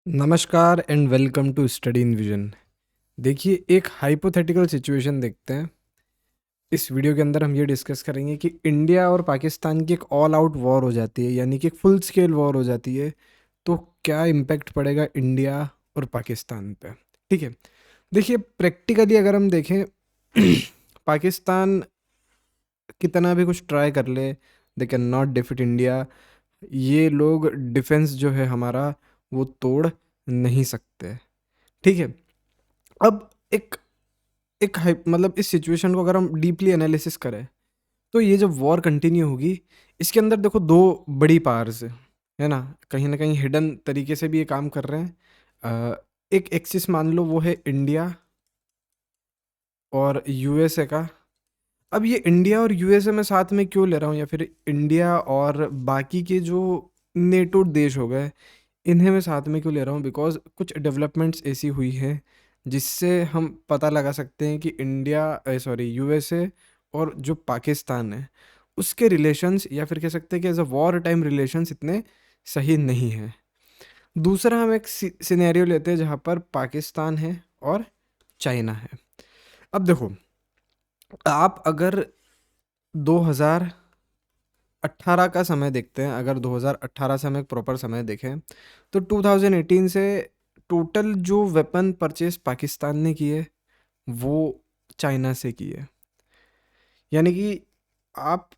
नमस्कार and welcome to study in vision. देखिए, एक हाइपोथेटिकल सिचुएशन देखते हैं। इस वीडियो के अंदर हम ये डिस्कस करेंगे कि इंडिया और पाकिस्तान की एक ऑल आउट वॉर हो जाती है, यानी कि एक फुल स्केल वॉर हो जाती है। तो क्या इम्पैक्ट पड़ेगा इंडिया और पाकिस्तान पे? ठीक है। देखिए, प्रैक्टिकली अगर हम देखें पाकिस्तान कितना भी कुछ ट्राई कर ले, they can not defeat India. ये लोग डिफेंस जो है हमारा, वो तोड़ नहीं सकते। ठीक है। अब एक एक मतलब इस सिचुएशन को अगर हम डीपली एनालिसिस करें, तो ये जब वॉर कंटिन्यू होगी, इसके अंदर देखो दो बड़ी पावर्स है ना, कहीं ना कहीं हिडन तरीके से भी ये काम कर रहे हैं। एक एक्सिस मान लो, वो है इंडिया और यूएसए का। अब ये इंडिया और यूएसए में साथ में क्यों ले रहा हूँ, या फिर इंडिया और बाकी के जो नेटो देश हो गए, इन्हें मैं साथ में क्यों ले रहा हूँ? बिकॉज कुछ डेवलपमेंट्स ऐसी हुई हैं जिससे हम पता लगा सकते हैं कि इंडिया सॉरी यूएसए और जो पाकिस्तान है, उसके रिलेशंस, या फिर कह सकते हैं कि as a war time relations इतने सही नहीं हैं। दूसरा, हम एक सिनेरियो लेते हैं जहाँ पर पाकिस्तान है और चाइना है। अब देखो, आप अगर 2018 का समय देखते हैं, अगर 2018 से हम एक प्रॉपर समय देखें, तो 2018 से टोटल जो वेपन परचेज पाकिस्तान ने किए, वो चाइना से किए। यानी कि आप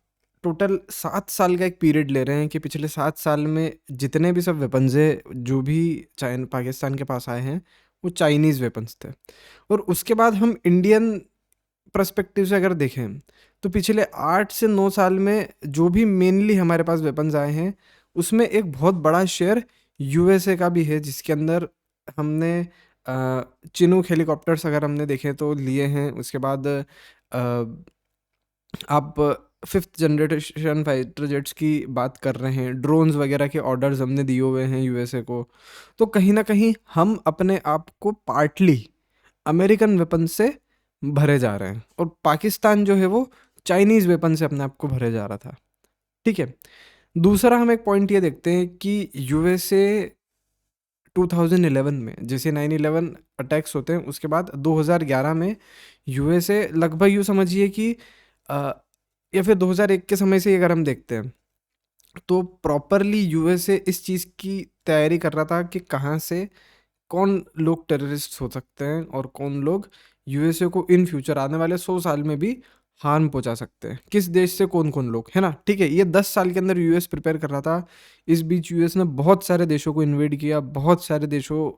टोटल 7 साल का एक पीरियड ले रहे हैं कि पिछले 7 साल में जितने भी सब वेपन्स है, जो भी चाइना पाकिस्तान के पास आए हैं, वो चाइनीज़ वेपन्स थे। और उसके बाद हम इंडियन पर्सपेक्टिव से अगर देखें, तो पिछले 8 से 9 साल में जो भी मेनली हमारे पास वेपन्स आए हैं, उसमें एक बहुत बड़ा शेयर यूएसए का भी है, जिसके अंदर हमने चिनूक हेलीकॉप्टर्स अगर हमने देखे तो लिए हैं। उसके बाद आप फिफ्थ जनरेशन फाइटर जेट्स की बात कर रहे हैं, ड्रोन्स वगैरह के ऑर्डर्स हमने दिए हुए हैं यूएसए को। तो कहीं ना कहीं हम अपने आप को पार्टली अमेरिकन वेपन से भरे जा रहे हैं, और पाकिस्तान जो है वो चाइनीज़ वेपन से अपने आप को भरे जा रहा था। ठीक है। दूसरा, हम एक पॉइंट ये देखते हैं कि यूएसए 2011 में जैसे 9/11 अटैक्स होते हैं, उसके बाद 2011 में यूएसए लगभग यूँ समझिए कि अ, या फिर 2001 के समय से ही अगर हम देखते हैं, तो प्रॉपरली यूएसए इस चीज़ की तैयारी कर रहा था कि कहाँ से कौन लोग टेररिस्ट हो सकते हैं और कौन लोग यूएसए को इन फ्यूचर आने वाले 100 साल में भी हार्म पहुंचा सकते हैं, किस देश से कौन कौन लोग, है ना। ठीक है, ये 10 साल के अंदर यूएस प्रिपेयर कर रहा था। इस बीच यूएस ने बहुत सारे देशों को इन्वेड किया, बहुत सारे देशों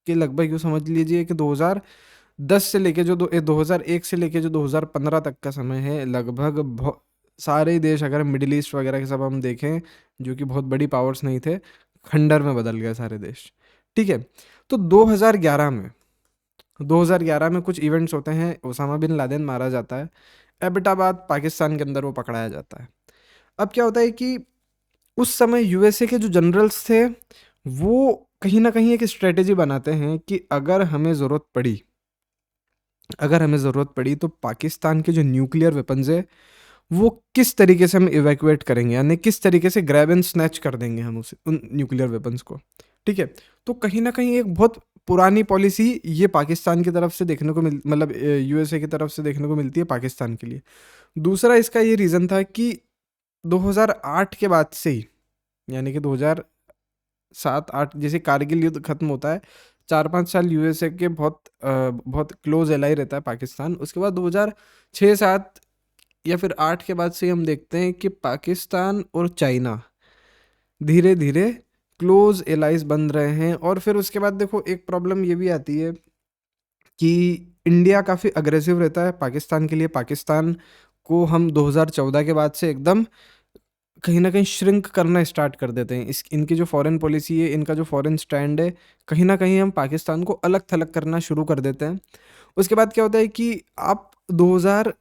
के लगभग यूँ समझ लीजिए कि 2010 से लेके जो 2001 से लेके जो 2015 तक का समय है, लगभग बहुत सारे ही देश, अगर मिडिल ईस्ट वगैरह के सब हम देखें, जो कि बहुत बड़ी पावर्स नहीं थे, खंडर में बदल गए सारे देश। ठीक है। तो 2011 में कुछ इवेंट्स होते हैं, ओसामा बिन लादेन मारा जाता है, एबटाबाद पाकिस्तान के अंदर वो पकड़ाया जाता है। अब क्या होता है कि उस समय यूएसए के जो जनरल्स थे, वो कहीं ना कहीं एक स्ट्रेटेजी बनाते हैं कि अगर हमें ज़रूरत पड़ी तो पाकिस्तान के जो न्यूक्लियर वेपन्स है, वो किस तरीके से हम इवैक्यूएट करेंगे, यानी किस तरीके से ग्रैब एंड स्नैच कर देंगे हम उस उन न्यूक्लियर वेपन्स को। ठीक है। तो कहीं ना कहीं एक बहुत पुरानी पॉलिसी ये पाकिस्तान की तरफ से देखने को मतलब यूएसए की तरफ से देखने को मिलती है पाकिस्तान के लिए। दूसरा, इसका ये रीज़न था कि 2008 के बाद से ही, यानी कि 2007-8 जैसे कारगिल युद्ध खत्म होता है, 4-5 साल यूएसए के बहुत क्लोज एलाई रहता है पाकिस्तान। उसके बाद 2006-7 या फिर 8 के बाद से हम देखते हैं कि पाकिस्तान और चाइना धीरे धीरे क्लोज एलाइज बन रहे हैं। और फिर उसके बाद देखो, एक प्रॉब्लम ये भी आती है कि इंडिया काफ़ी अग्रेसिव रहता है पाकिस्तान के लिए। पाकिस्तान को हम 2014 के बाद से एकदम कहीं ना कहीं श्रिंक करना स्टार्ट कर देते हैं। इस इनकी जो फॉरेन पॉलिसी है, इनका जो फॉरेन स्टैंड है, कहीं ना कहीं हम पाकिस्तान को अलग थलग करना शुरू कर देते हैं। उसके बाद क्या होता है कि आप 2000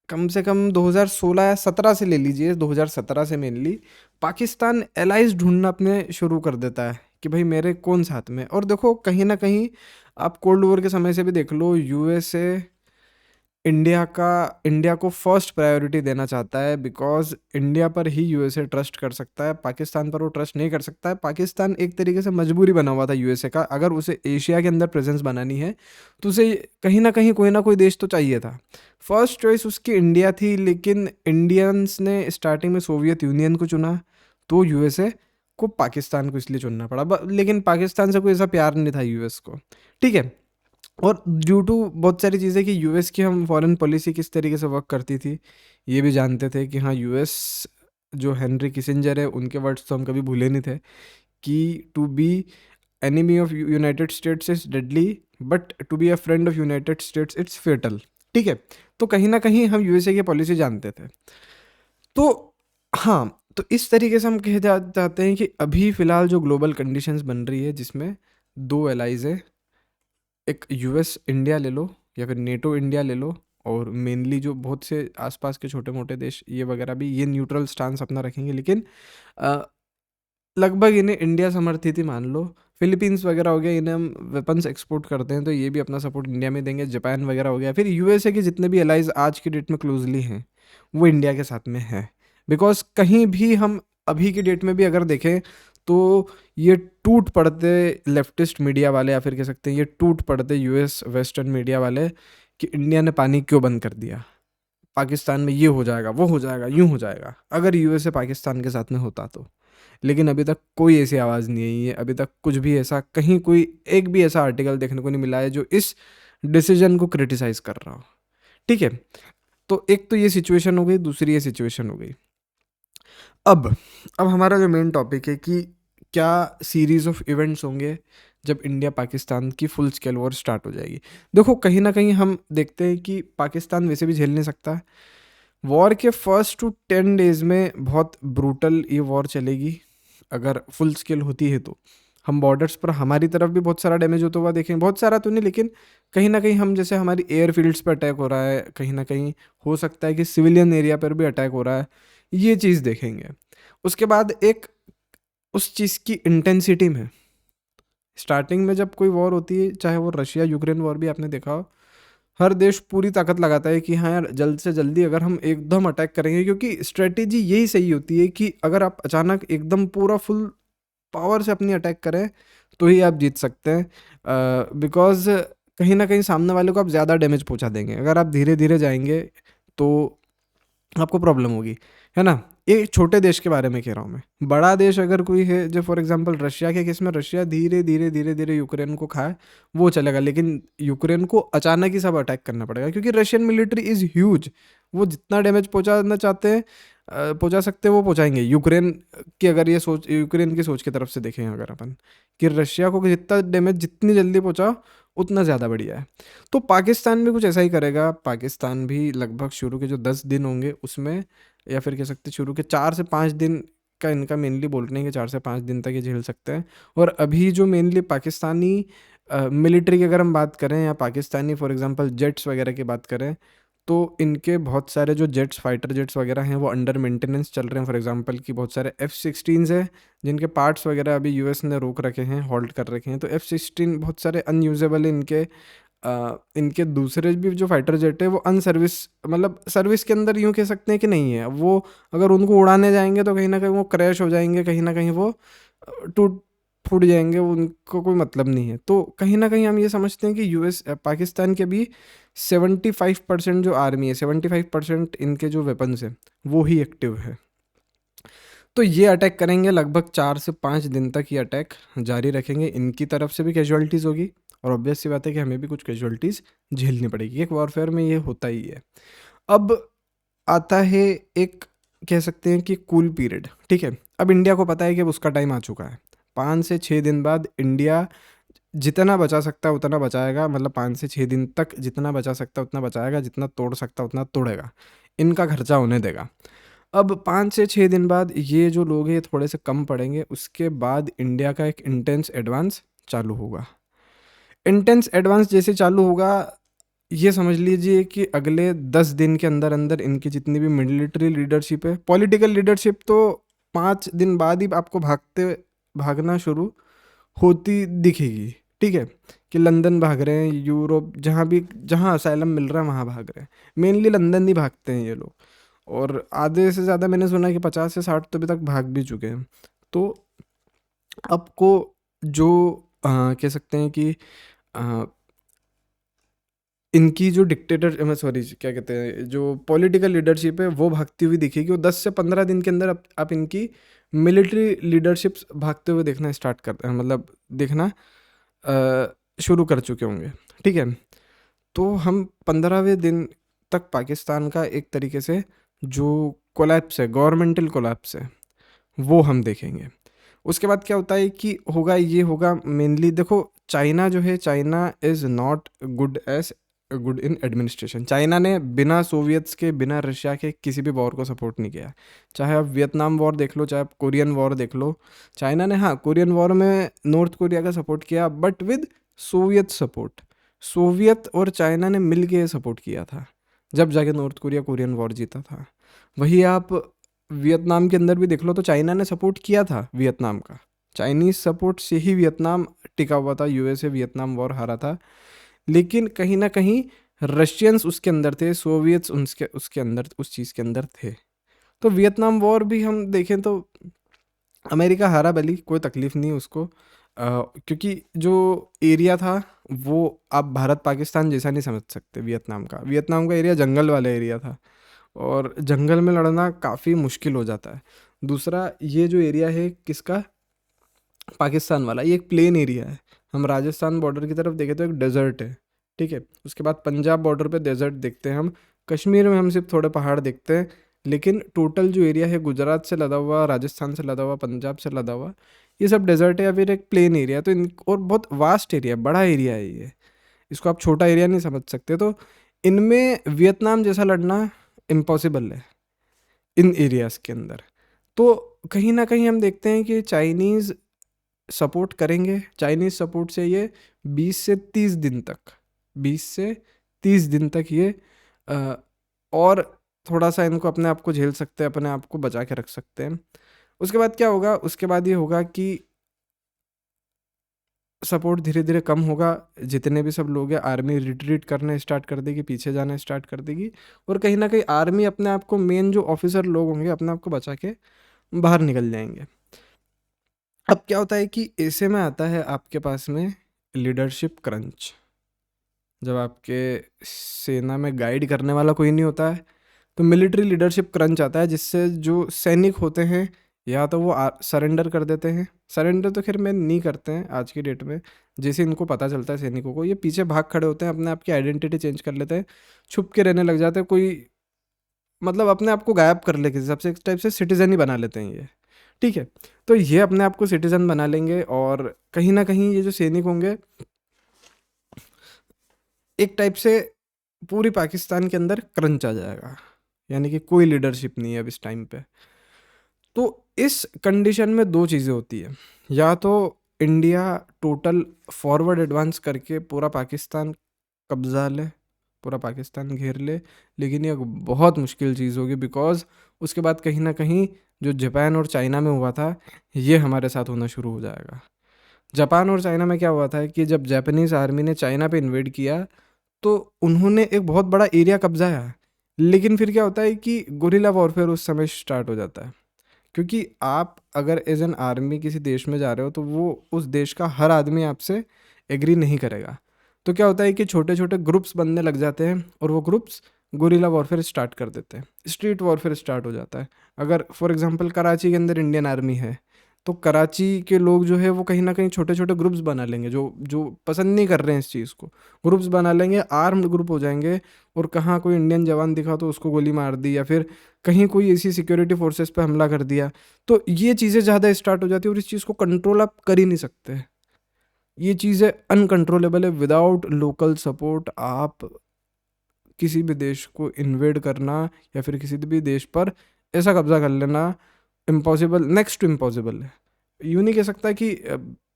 कम से कम 2016 या 17 से ले लीजिए, 2017 से मेनली पाकिस्तान एलाइज ढूंढना अपने शुरू कर देता है कि भाई मेरे कौन साथ में। और देखो, कहीं ना कहीं आप कोल्ड वॉर के समय से भी देख लो, यूएसए इंडिया को फर्स्ट प्रायोरिटी देना चाहता है, बिकॉज़ इंडिया पर ही यूएसए ट्रस्ट कर सकता है, पाकिस्तान पर वो ट्रस्ट नहीं कर सकता है। पाकिस्तान एक तरीके से मजबूरी बना हुआ था यूएसए का, अगर उसे एशिया के अंदर प्रेजेंस बनानी है तो उसे कहीं ना कहीं कोई ना कोई देश तो चाहिए था। फर्स्ट चॉइस उसकी इंडिया थी, लेकिन इंडियंस ने स्टार्टिंग में सोवियत यूनियन को चुना, तो यूएसए को पाकिस्तान को इसलिए चुनना पड़ा। लेकिन पाकिस्तान से कोई ऐसा प्यार नहीं था यूएस को, ठीक है। और ड्यू टू बहुत सारी चीज़ें कि यूएस की हम फॉरेन पॉलिसी किस तरीके से वर्क करती थी, ये भी जानते थे कि हाँ, यूएस जो हेनरी किसिंजर है, उनके वर्ड्स तो हम कभी भूले नहीं थे कि to be enemy of United States is deadly, but to be a friend of United States it's fatal, ठीक है। तो कहीं ना कहीं हम यूएसए की पॉलिसी जानते थे। तो हाँ, तो इस तरीके से हम चाहते हैं कि अभी फ़िलहाल जो ग्लोबल कंडीशंस बन रही है, जिसमें दो एलाइज है, एक यूएस इंडिया ले लो या फिर नेटो इंडिया ले लो, और मेनली जो बहुत से आसपास के छोटे मोटे देश ये वगैरह भी ये न्यूट्रल स्टांस अपना रखेंगे, लेकिन लगभग इन्हें इंडिया समर्थित ही मान लो। फिलीपींस वगैरह हो गया, इन्हें हम वेपन्स एक्सपोर्ट करते हैं तो ये भी अपना सपोर्ट इंडिया में देंगे। जापान वगैरह हो गया, फिर यूएसए के जितने भी एलाइज आज की डेट में क्लोजली हैं वो इंडिया के साथ में है। बिकॉज कहीं भी हम अभी की डेट में भी अगर देखें तो ये टूट पड़ते लेफ्टिस्ट मीडिया वाले, या फिर कह सकते हैं ये टूट पड़ते यूएस वेस्टर्न मीडिया वाले, कि इंडिया ने पानी क्यों बंद कर दिया, पाकिस्तान में ये हो जाएगा, वो हो जाएगा, यूं हो जाएगा, अगर यूएसए पाकिस्तान के साथ में होता तो। लेकिन अभी तक कोई ऐसी आवाज़ नहीं आई है, अभी तक कुछ भी ऐसा कहीं कोई एक भी ऐसा आर्टिकल देखने को नहीं मिला है जो इस डिसीजन को क्रिटिसाइज कर रहा हो, ठीक है। तो एक तो ये सिचुएशन हो गई, दूसरी ये सिचुएशन हो गई। अब हमारा जो मेन टॉपिक है कि क्या सीरीज ऑफ इवेंट्स होंगे जब इंडिया पाकिस्तान की फुल स्केल वॉर स्टार्ट हो जाएगी। देखो, कहीं ना कहीं हम देखते हैं कि पाकिस्तान वैसे भी झेल नहीं सकता। वॉर के फर्स्ट टू 10 डेज में बहुत ब्रूटल ये वॉर चलेगी, अगर फुल स्केल होती है तो। हम बॉर्डर्स पर हमारी तरफ भी बहुत सारा डैमेज होता हुआ देखेंगे, बहुत सारा तो नहीं, लेकिन कहीं ना कहीं हम जैसे हमारी एयरफील्ड्स पर अटैक हो रहा है, कहीं ना कहीं हो सकता है कि सिविलियन एरिया पर भी अटैक हो रहा है, ये चीज़ देखेंगे। उसके बाद एक उस चीज़ की इंटेंसिटी में, स्टार्टिंग में जब कोई वॉर होती है, चाहे वो रशिया यूक्रेन वॉर भी आपने देखा हो, हर देश पूरी ताकत लगाता है कि हाँ यार, जल्द से जल्दी अगर हम एकदम अटैक करेंगे, क्योंकि स्ट्रेटेजी यही सही होती है कि अगर आप अचानक एकदम पूरा फुल पावर से अपनी अटैक करें तो ही आप जीत सकते हैं। बिकॉज कहीं ना कहीं सामने वाले को आप ज़्यादा डैमेज पहुंचा देंगे। अगर आप धीरे धीरे जाएंगे तो आपको प्रॉब्लम होगी, है ना। ये छोटे देश के बारे में कह रहा हूँ मैं। बड़ा देश अगर कोई है, जो फॉर एग्जांपल रशिया के केस में, रशिया धीरे धीरे धीरे धीरे यूक्रेन को खाए वो चलेगा, लेकिन यूक्रेन को अचानक ही सब अटैक करना पड़ेगा, क्योंकि रशियन मिलिट्री इज़ ह्यूज। वो जितना डैमेज पहुंचाना चाहते हैं, पहुंचा सकते हैं, वो पहुंचाएंगे। यूक्रेन की अगर ये सोच, यूक्रेन की सोच की तरफ से देखें अगर अपन, कि रशिया को जितना डैमेज जितनी जल्दी पहुंचाओ उतना ज़्यादा बढ़िया है। तो पाकिस्तान भी कुछ ऐसा ही करेगा। पाकिस्तान भी लगभग शुरू के जो 10 दिन होंगे उसमें, या फिर कह सकते शुरू के 4 से 5 दिन का इनका मेनली बोल रहे हैं कि 4 से 5 दिन तक ये झेल सकते हैं। और अभी जो मेनली पाकिस्तानी मिलिट्री की अगर हम बात करें, या पाकिस्तानी फॉर एग्जांपल जेट्स वगैरह की बात करें, तो इनके बहुत सारे जो जेट्स, फाइटर जेट्स वगैरह हैं, वो अंडर मेंटेनेंस चल रहे हैं। फॉर एग्जांपल कि बहुत सारे F-16s हैं जिनके पार्ट्स वगैरह अभी यूएस ने रोक रखे हैं, होल्ड कर रखे हैं। तो F-16 बहुत सारे अनयूजेबल हैं इनके। इनके दूसरे भी जो फाइटर जेट है वो अनसर्विस, मतलब सर्विस के अंदर यूँ कह सकते हैं कि नहीं है वो। अगर उनको उड़ाने जाएंगे तो कहीं ना कहीं वो क्रैश हो जाएंगे, कहीं ना कहीं वो टूट फूट जाएंगे, उनको कोई मतलब नहीं है। तो कहीं ना कहीं हम ये समझते हैं कि यूएस पाकिस्तान के भी 75% जो आर्मी है, 75% इनके जो वेपन्स हैं वो ही एक्टिव है। तो ये अटैक करेंगे, लगभग 4 से 5 दिन तक ये अटैक जारी रखेंगे। इनकी तरफ से भी कैजुअलिटीज़ होगी, और ऑब्वियस सी बात है कि हमें भी कुछ कैजुअलिटीज़ झेलनी पड़ेगी। एक वॉरफेयर में ये होता ही है। अब आता है एक, कह सकते हैं कि कूल पीरियड, ठीक है। अब इंडिया को पता है कि अब उसका टाइम आ चुका है। 5 से 6 दिन बाद इंडिया जितना बचा सकता है उतना बचाएगा, मतलब 5 से 6 दिन तक जितना बचा सकता है उतना बचाएगा, जितना तोड़ सकता है उतना तोड़ेगा, इनका खर्चा होने देगा। अब 5 से 6 दिन बाद ये जो लोग हैं थोड़े से कम पड़ेंगे, उसके बाद इंडिया का एक इंटेंस एडवांस चालू होगा। इंटेंस एडवांस जैसे चालू होगा, ये समझ लीजिए कि अगले 10 दिन के अंदर अंदर इनकी जितनी भी मिलिट्री लीडरशिप है, पॉलिटिकल लीडरशिप तो 5 दिन बाद ही आपको भागना शुरू होती दिखेगी, ठीक है? कि लंदन भाग रहे हैं, यूरोप, जहाँ असाइलम मिल रहा है वहाँ भाग रहे हैं। मेनली लंदन ही भागते हैं ये लोग, और आधे से ज़्यादा मैंने सुना है कि 50 से 60 तो अभी तक भाग भी चुके हैं। तो आपको जो कह सकते हैं कि अ, इनकी जो डिक्टेटर सॉरी क्या कहते हैं, जो पॉलिटिकल लीडरशिप है वो भागती हुई दिखेगी, और 10 से 15 दिन के अंदर आप इनकी मिलिट्री लीडरशिप्स भागते हुए देखना स्टार्ट कर मतलब देखना शुरू कर चुके होंगे। ठीक है? तो हम 15वें दिन तक पाकिस्तान का एक तरीके से जो कोलैप्स है, गवर्नमेंटल कोलैप्स है, वो हम देखेंगे। उसके बाद क्या होता है कि होगा मेनली, देखो चाइना जो है, China is not good in administration. China ने बिना सोवियत्स के, बिना रशिया के किसी भी वॉर को सपोर्ट नहीं किया। चाहे आप वियतनाम वॉर देख लो, चाहे आप कोरियन वॉर देख लो, चाइना ने, हाँ, कोरियन वॉर में नॉर्थ कोरिया का सपोर्ट किया, but with Soviet support. Soviet और चाइना ने मिल के सपोर्ट किया था, जब जाके नॉर्थ कोरिया कोरियन वॉर जीता था। वही आप वियतनाम के अंदर भी देख लो, तो चाइना ने सपोर्ट किया था वियतनाम का। चाइनीज़ सपोर्ट से ही वियतनाम टिका हुआ था, यूएसए वियतनाम वॉर हारा था। लेकिन कहीं ना कहीं रशियंस उसके अंदर थे, सोवियट्स उसके उसके अंदर, उस चीज़ के अंदर थे। तो वियतनाम वॉर भी हम देखें तो अमेरिका हारा, भली कोई तकलीफ़ नहीं उसको, क्योंकि जो एरिया था वो आप भारत पाकिस्तान जैसा नहीं समझ सकते। वियतनाम का एरिया जंगल वाला एरिया था, और जंगल में लड़ना काफ़ी मुश्किल हो जाता है। दूसरा, ये जो एरिया है किसका, पाकिस्तान वाला, ये एक प्लेन एरिया है। हम राजस्थान बॉर्डर की तरफ देखें तो एक डेजर्ट है। ठीक है? उसके बाद पंजाब बॉर्डर पे डेजर्ट देखते हैं हम। कश्मीर में हम सिर्फ थोड़े पहाड़ देखते हैं। लेकिन टोटल जो एरिया है, गुजरात से लदा हुआ, राजस्थान से लदा हुआ, पंजाब से लदा हुआ, ये सब डेजर्ट है या फिर एक प्लेन एरिया। तो इन और बहुत वास्ट एरिया, बड़ा एरिया है ये, इसको आप छोटा एरिया नहीं समझ सकते। तो इनमें वियतनाम जैसा लड़ना इम्पॉसिबल है इन एरियाज़ के अंदर। तो कहीं ना कहीं हम देखते हैं कि चाइनीज़ सपोर्ट करेंगे। चाइनीज़ सपोर्ट से ये 20 से 30 दिन तक 20 से 30 दिन तक ये अ, और थोड़ा सा इनको अपने आप को झेल सकते हैं, अपने आप को बचा के रख सकते हैं। उसके बाद क्या होगा, उसके बाद ये होगा कि सपोर्ट धीरे धीरे कम होगा। जितने भी सब लोग हैं, आर्मी रिट्रीट करना स्टार्ट कर देगी, पीछे जाना स्टार्ट कर देगी, और कहीं ना कहीं आर्मी अपने आप को, मेन जो ऑफिसर लोग होंगे, अपने आप को बचा के बाहर निकल जाएंगे। अब क्या होता है कि ऐसे में आता है आपके पास में लीडरशिप क्रंच। जब आपके सेना में गाइड करने वाला कोई नहीं होता है, तो मिलिट्री लीडरशिप क्रंच आता है, जिससे जो सैनिक होते हैं या तो वो सरेंडर कर देते हैं। सरेंडर तो खैर मैं नहीं करते हैं आज की डेट में। जैसे इनको पता चलता है सैनिकों को, ये पीछे भाग खड़े होते हैं, अपने आप की आइडेंटिटी चेंज कर लेते हैं, छुप के रहने लग जाते हैं। कोई मतलब अपने आप को गायब कर ले किसी सबसे, एक टाइप से सिटीजन ही बना लेते हैं ये। ठीक है? तो ये अपने आप को सिटीजन बना लेंगे, और कहीं ना कहीं ये जो सैनिक होंगे, एक टाइप से पूरी पाकिस्तान के अंदर क्रंच आ जाएगा, यानी कि कोई लीडरशिप नहीं है अब इस टाइम पे। तो इस कंडीशन में दो चीज़ें होती है, या तो इंडिया टोटल फॉरवर्ड एडवांस करके पूरा पाकिस्तान कब्जा ले, पूरा पाकिस्तान घेर ले, लेकिन ये एक बहुत मुश्किल चीज़ होगी, बिकॉज उसके बाद कहीं ना कहीं जो जापान और चाइना में हुआ था, ये हमारे साथ होना शुरू हो जाएगा। जापान और चाइना में क्या हुआ था कि जब जापानीज़ आर्मी ने चाइना पे इन्वेड किया, तो उन्होंने एक बहुत बड़ा एरिया कब्जाया। लेकिन फिर क्या होता है कि गुरिल्ला वॉरफेयर उस समय स्टार्ट हो जाता है, क्योंकि आप अगर एज एन आर्मी किसी देश में जा रहे हो, तो वो उस देश का हर आदमी आपसे एग्री नहीं करेगा। तो क्या होता है कि छोटे छोटे ग्रुप्स बनने लग जाते हैं, और वो ग्रुप्स गुरिल्ला वॉरफेयर स्टार्ट कर देते हैं, स्ट्रीट वॉरफेयर स्टार्ट हो जाता है। अगर फॉर एग्जांपल कराची के अंदर इंडियन आर्मी है, तो कराची के लोग जो है वो कहीं ना कहीं छोटे छोटे ग्रुप्स बना लेंगे, जो जो पसंद नहीं कर रहे हैं इस चीज़ को, ग्रुप्स बना लेंगे, आर्म्ड ग्रुप हो जाएंगे, और कहाँ कोई इंडियन जवान दिखा तो उसको गोली मार दी, या फिर कहीं कोई ऐसी सिक्योरिटी फोर्सेस पे हमला कर दिया। तो ये चीज़ें ज़्यादा स्टार्ट हो जाती है, और इस चीज़ को कंट्रोल आप कर ही नहीं सकते। ये चीज़ें अनकंट्रोलेबल है। विदाउट लोकल सपोर्ट आप किसी भी देश को इन्वेड करना, या फिर किसी भी देश पर ऐसा कब्जा कर लेना, इम्पॉसिबल, नेक्स्ट टू इम्पॉसिबल है। यूँ नहीं कह सकता कि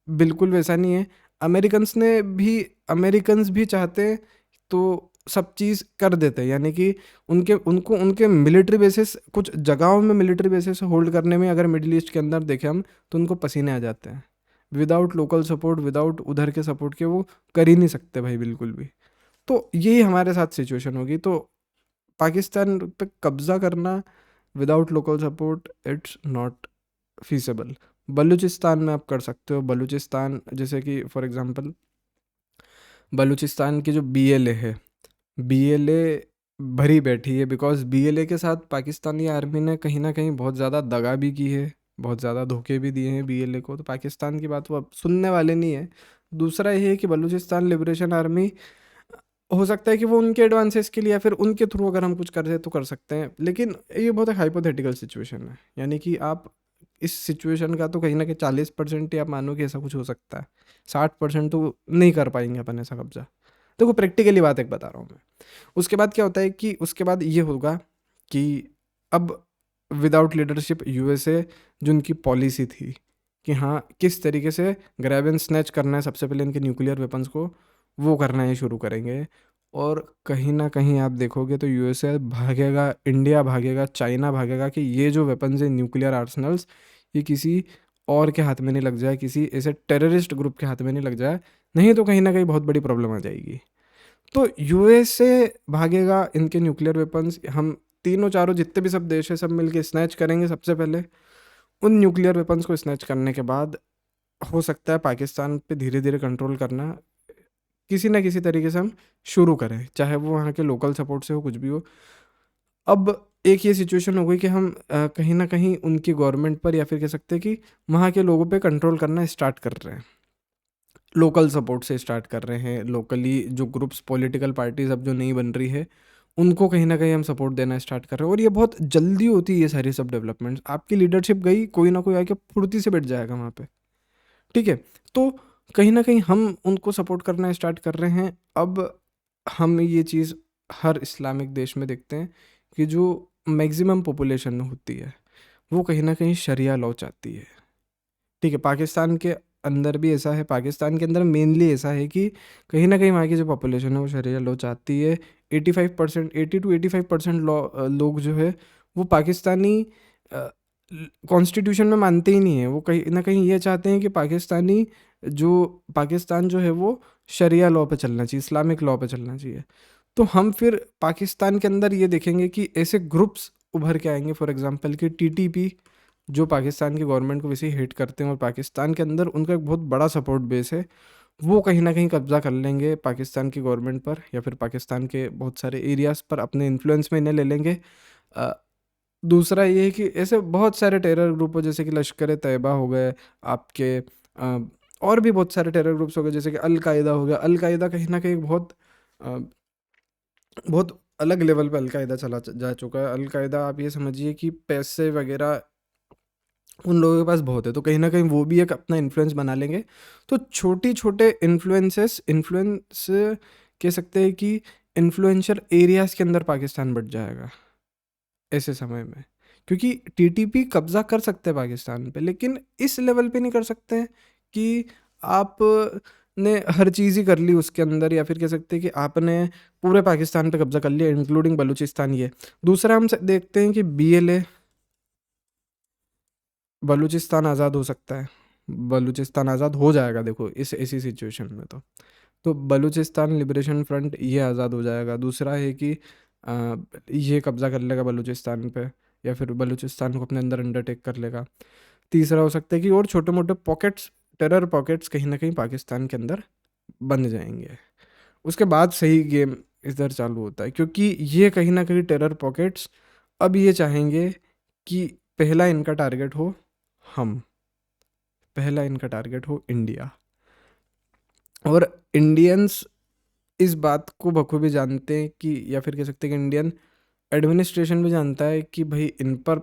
बिल्कुल वैसा नहीं है। अमेरिकन्स भी चाहते हैं तो सब चीज़ कर देते हैं, यानी कि उनके मिलिट्री बेसिस, कुछ जगहों में मिलिट्री बेसिस होल्ड करने में, अगर मिडिल ईस्ट के अंदर देखें हम, तो उनको पसीने आ जाते हैं। विदाउट लोकल सपोर्ट, विदाउट उधर के सपोर्ट के वो कर ही नहीं सकते भाई बिल्कुल भी। तो यही हमारे साथ सिचुएशन होगी। तो पाकिस्तान पे कब्ज़ा करना without local support it's not feasible. Balochistan में आप कर सकते हो। बलूचिस्तान जैसे कि फॉर एग्जांपल बलूचिस्तान की जो बीएलए है, बीएलए भरी बैठी है, बिकॉज़ बीएलए के साथ पाकिस्तानी आर्मी ने कहीं न कहीं बहुत ज़्यादा दगा भी की है, बहुत ज़्यादा धोखे भी दिए हैं बीएलए को। तो पाकिस्तान की बात वो अब सुनने वाले नहीं है। दूसरा ये है कि बलूचिस्तान लिबरेशन आर्मी, हो सकता है कि वो उनके एडवांसेस के लिए या फिर उनके थ्रू अगर हम कुछ कर रहे तो कर सकते हैं, लेकिन ये बहुत एक हाइपोथेटिकल सिचुएशन है। यानी कि आप इस सिचुएशन का तो कहीं ना कहीं 40% ही आप मानो कि ऐसा कुछ हो सकता है, 60% तो नहीं कर पाएंगे अपन ऐसा कब्जा। देखो प्रैक्टिकली बात एक बता रहा हूँ मैं। उसके बाद क्या होता है कि उसके बाद ये होगा कि अब विदाउट लीडरशिप यूएसए, जो उनकी पॉलिसी थी कि हाँ किस तरीके से ग्रैब एंड स्नैच करना है सबसे पहले इनके न्यूक्लियर वेपन्स को, वो करना ही शुरू करेंगे। और कहीं ना कहीं आप देखोगे तो यूएसए भागेगा, इंडिया भागेगा, चाइना भागेगा कि ये जो वेपन्स है न्यूक्लियर आर्सनल्स, ये किसी और के हाथ में नहीं लग जाए, किसी ऐसे टेररिस्ट ग्रुप के हाथ में नहीं लग जाए, नहीं तो कहीं ना कहीं बहुत बड़ी प्रॉब्लम आ जाएगी। तो यूएसए भागेगा, इनके न्यूक्लियर वेपन्स हम तीनों चारों जितने भी सब देश है सब मिलके स्नैच करेंगे सबसे पहले। उन न्यूक्लियर वेपन्स को स्नैच करने के बाद हो सकता है पाकिस्तान पे धीरे धीरे कंट्रोल करना किसी ना किसी तरीके से हम शुरू करें, चाहे वो वहाँ के लोकल सपोर्ट से हो, कुछ भी हो। अब एक ये सिचुएशन हो गई कि हम कहीं ना कहीं उनकी गवर्नमेंट पर या फिर कह सकते हैं कि वहाँ के लोगों पे कंट्रोल करना स्टार्ट कर रहे हैं, लोकल सपोर्ट से स्टार्ट कर रहे हैं। लोकली जो ग्रुप्स, पॉलिटिकल पार्टीज अब जो नहीं बन रही है, उनको कहीं ना कहीं हम सपोर्ट देना स्टार्ट कर रहे हैं। और ये बहुत जल्दी होती है ये सारी सब डेवलपमेंट्स। आपकी लीडरशिप गई, कोई ना कोई आके फुर्ती से बैठ जाएगा वहाँ पे, ठीक है। तो कहीं ना कहीं हम उनको सपोर्ट करना स्टार्ट कर रहे हैं। अब हम ये चीज़ हर इस्लामिक देश में देखते हैं कि जो मैक्सिमम पॉपुलेशन होती है वो कहीं ना कहीं शरिया लॉ चाहती है, ठीक है। पाकिस्तान के अंदर भी ऐसा है, पाकिस्तान के अंदर मेनली ऐसा है कि कहीं ना कहीं वहाँ की जो पॉपुलेशन है वो शरिया लॉ चाहती है। 85%, 80 to 85% लोग जो है वो पाकिस्तानी कॉन्स्टिट्यूशन में मानते ही नहीं है। वो कहीं ना कहीं ये चाहते हैं कि पाकिस्तान जो है वो शरिया लॉ पे चलना चाहिए, इस्लामिक लॉ पे चलना चाहिए। तो हम फिर पाकिस्तान के अंदर ये देखेंगे कि ऐसे ग्रुप्स उभर के आएंगे, फॉर एग्जांपल कि टीटीपी, जो पाकिस्तान की गवर्नमेंट को वैसे ही हेट करते हैं और पाकिस्तान के अंदर उनका एक बहुत बड़ा सपोर्ट बेस है। वो कहीं ना कहीं कब्जा कर लेंगे पाकिस्तान की गवर्नमेंट पर या फिर पाकिस्तान के बहुत सारे एरियाज़ पर, अपने इन्फ्लुएंस में इन्हें ले लेंगे। अ, दूसरा ये है कि ऐसे बहुत सारे टेरर ग्रुप हो, जैसे कि लश्कर तैयबा हो गए आपके, और भी बहुत सारे टेरर ग्रुप्स हो गए, जैसे कि अल कायदा हो गया। अल कायदा कहीं ना कहीं अ, बहुत अलग लेवल पे अल कायदा जा चुका है। अल कायदा आप ये समझिए कि पैसे वगैरह उन लोगों के पास बहुत है, तो कहीं ना कहीं वो भी एक अपना इन्फ्लुएंस बना लेंगे। तो छोटी छोटे इन्फ्लुएंस कह सकते हैं कि इन्फ्लुएंशर एरियाज के अंदर पाकिस्तान बढ़ जाएगा ऐसे समय में, क्योंकि टीटीपी कब्जा कर सकते हैं पाकिस्तान पे, लेकिन इस लेवल पे नहीं कर सकते हैं कि आप ने हर चीज़ ही कर ली उसके अंदर, या फिर कह सकते हैं कि आपने पूरे पाकिस्तान पे कब्जा कर लिया इंक्लूडिंग बलूचिस्तान। ये दूसरा हम देखते हैं कि बीएलए, बलूचिस्तान आज़ाद हो सकता है, बलूचिस्तान आज़ाद हो जाएगा देखो इस ऐसी सिचुएशन में। तो बलूचिस्तान लिबरेशन फ्रंट ये आज़ाद हो जाएगा। दूसरा है कि ये कब्ज़ा कर लेगा बलूचिस्तान पे, या फिर बलूचिस्तान को अपने अंदर अंडरटेक कर लेगा। तीसरा हो सकता है कि और छोटे मोटे पॉकेट्स, टेरर पॉकेट्स कहीं ना कहीं पाकिस्तान के अंदर बन जाएंगे। उसके बाद सही गेम इधर चालू होता है, क्योंकि ये कहीं ना कहीं टेरर पॉकेट्स अब ये चाहेंगे कि पहला इनका टारगेट हो हम, पहला इनका टारगेट हो इंडिया। और इंडियंस इस बात को बखूबी जानते हैं कि, या फिर कह सकते हैं कि इंडियन एडमिनिस्ट्रेशन भी जानता है कि भाई इन पर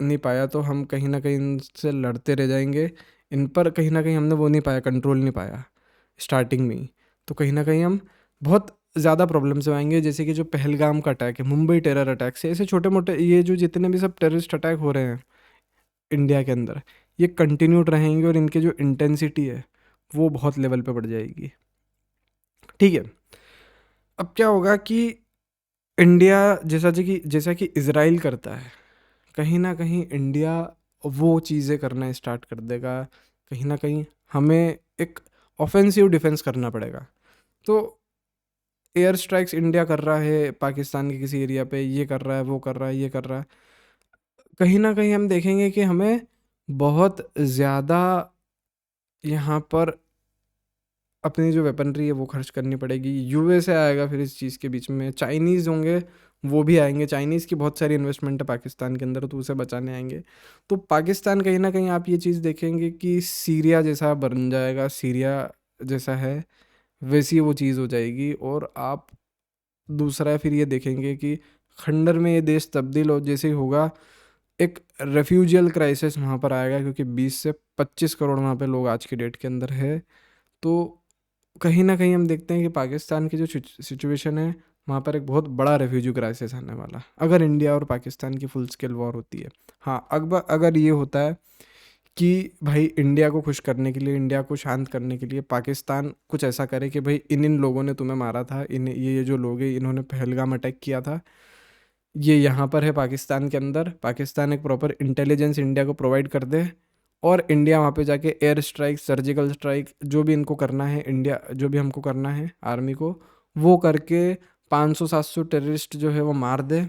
नहीं पाया तो हम कहीं ना कहीं इनसे लड़ते रह जाएंगे। इन पर कहीं ना कहीं हमने वो नहीं पाया, कंट्रोल नहीं पाया स्टार्टिंग में ही, तो कहीं ना कहीं हम बहुत ज़्यादा प्रॉब्लम से आएंगे। जैसे कि जो पहलगाम का अटैक है, मुंबई टेरर अटैक से, ऐसे छोटे मोटे ये जो जितने भी सब टेररिस्ट अटैक हो रहे हैं इंडिया के अंदर, ये कंटिन्यूड रहेंगे और इनके जो इंटेंसिटी है वो बहुत लेवल पे बढ़ जाएगी, ठीक है। अब क्या होगा कि इंडिया जैसा कि इज़राइल करता है, कहीं ना कहीं इंडिया वो चीज़ें करना स्टार्ट कर देगा। कहीं ना कहीं हमें एक ऑफेंसिव डिफेंस करना पड़ेगा। तो एयर स्ट्राइक्स इंडिया कर रहा है पाकिस्तान के किसी एरिया पे, ये कर रहा है, वो कर रहा है, ये कर रहा है, कहीं ना कहीं हम देखेंगे कि हमें बहुत ज़्यादा यहाँ पर अपनी जो वेपनरी है वो खर्च करनी पड़ेगी। यूएसए आएगा फिर इस चीज़ के बीच में, चाइनीज़ होंगे, वो भी आएंगे। चाइनीज़ की बहुत सारी इन्वेस्टमेंट है पाकिस्तान के अंदर, तो उसे बचाने आएंगे। तो पाकिस्तान कहीं ना कहीं आप ये चीज़ देखेंगे कि सीरिया जैसा बन जाएगा, सीरिया जैसा है वैसी वो चीज़ हो जाएगी। और आप दूसरा फिर ये देखेंगे कि खंडर में ये देश तब्दील हो जैसे ही होगा, एक रेफ्यूजियल क्राइसिस वहाँ पर आएगा, क्योंकि 20 से 25 करोड़ वहाँ पे लोग आज की डेट के अंदर है। तो कहीं न कहीं हम देखते हैं कि पाकिस्तान की जो सिचुएशन है, वहाँ पर एक बहुत बड़ा रेफ्यूजी क्राइसिस आने वाला है, अगर इंडिया और पाकिस्तान की फुल स्केल वॉर होती है। हाँ, अगर ये होता है कि भाई इंडिया को खुश करने के लिए, इंडिया को शांत करने के लिए पाकिस्तान कुछ ऐसा करे कि भाई इन लोगों ने तुम्हें मारा था, ये जो लोग हैं इन्होंने पहलगाम अटैक किया था, ये यहाँ पर है पाकिस्तान के अंदर, पाकिस्तान एक प्रॉपर इंटेलिजेंस इंडिया को प्रोवाइड कर दे, और इंडिया वहाँ पे जाके एयर स्ट्राइक, सर्जिकल स्ट्राइक, जो भी इनको करना है, इंडिया जो भी हमको करना है आर्मी को, वो करके 500-700 टेररिस्ट जो है वो मार दे।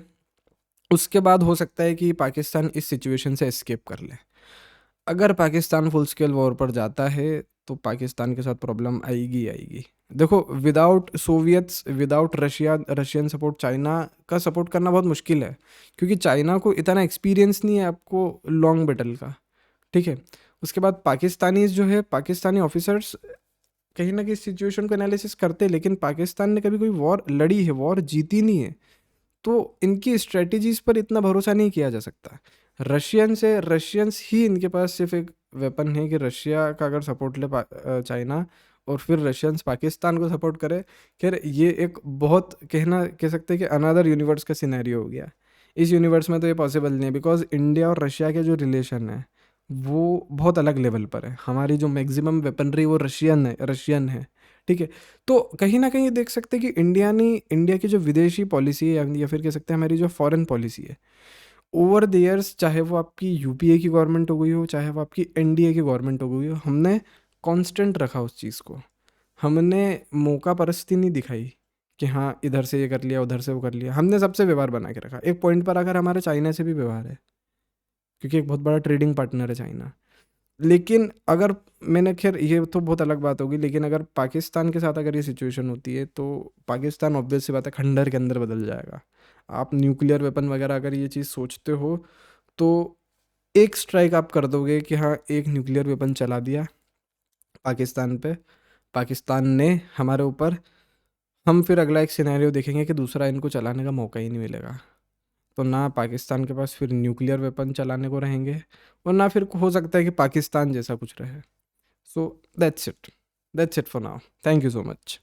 उसके बाद हो सकता है कि पाकिस्तान इस सिचुएशन से एस्केप कर ले। अगर पाकिस्तान फुल स्केल वॉर पर जाता है तो पाकिस्तान के साथ प्रॉब्लम आएगी ही आएगी। देखो, without Soviets, without Russia, Russian support, China का सपोर्ट करना बहुत मुश्किल है, क्योंकि चाइना को इतना एक्सपीरियंस नहीं है आपको लॉन्ग बैटल का। ठीक है। उसके बाद पाकिस्तानीज़ जो है, पाकिस्तानी ऑफिसर्स कहीं ना कहीं सिचुएशन को एनालिसिस करते हैं, लेकिन पाकिस्तान ने कभी कोई वॉर लड़ी है, वॉर जीती नहीं है, तो इनकी स्ट्रेटजीज पर इतना भरोसा नहीं किया जा सकता। रशियंस ही इनके पास सिर्फ एक वेपन है कि रशिया का अगर सपोर्ट ले चाइना, और फिर रशियंस पाकिस्तान को सपोर्ट करे। खैर, ये एक बहुत कह सकते हैं कि अनदर यूनिवर्स का सिनेरियो हो गया। इस यूनिवर्स में तो ये पॉसिबल नहीं है, बिकॉज इंडिया और रशिया के जो रिलेशन है वो बहुत अलग लेवल पर है। हमारी जो मैक्सिमम वेपनरी वो रशियन है। ठीक है। तो कहीं न कहीं देख सकते हैं कि इंडिया की जो विदेशी पॉलिसी है, या फिर कह सकते हैं हमारी जो फॉरेन पॉलिसी है, ओवर द ईयर्स, चाहे वो आपकी यूपीए की गवर्नमेंट हो गई हो, चाहे वो आपकी एनडीए की गवर्नमेंट हो गई हो, हमने कांस्टेंट रखा उस चीज़ को। हमने मौका परस्ती नहीं दिखाई कि हाँ, इधर से ये कर लिया, उधर से वो कर लिया। हमने सबसे व्यवहार बना के रखा। एक पॉइंट पर अगर हमारे चाइना से भी व्यवहार है, क्योंकि एक बहुत बड़ा ट्रेडिंग पार्टनर है चाइना। लेकिन अगर मैंने, खैर ये तो बहुत अलग बात होगी, लेकिन अगर पाकिस्तान के साथ अगर ये सिचुएशन होती है तो पाकिस्तान ऑब्वियस सी बात है खंडर के अंदर बदल जाएगा। आप न्यूक्लियर वेपन वगैरह अगर ये चीज़ सोचते हो, तो एक स्ट्राइक आप कर दोगे कि हाँ, एक न्यूक्लियर वेपन चला दिया पाकिस्तान पे, पाकिस्तान ने हमारे ऊपर, हम फिर अगला एक सिनेरियो देखेंगे कि दूसरा इनको चलाने का मौका ही नहीं मिलेगा। तो ना पाकिस्तान के पास फिर न्यूक्लियर वेपन चलाने को रहेंगे, और ना फिर हो सकता है कि पाकिस्तान जैसा कुछ रहे। So that's it. That's it for now. Thank you so much.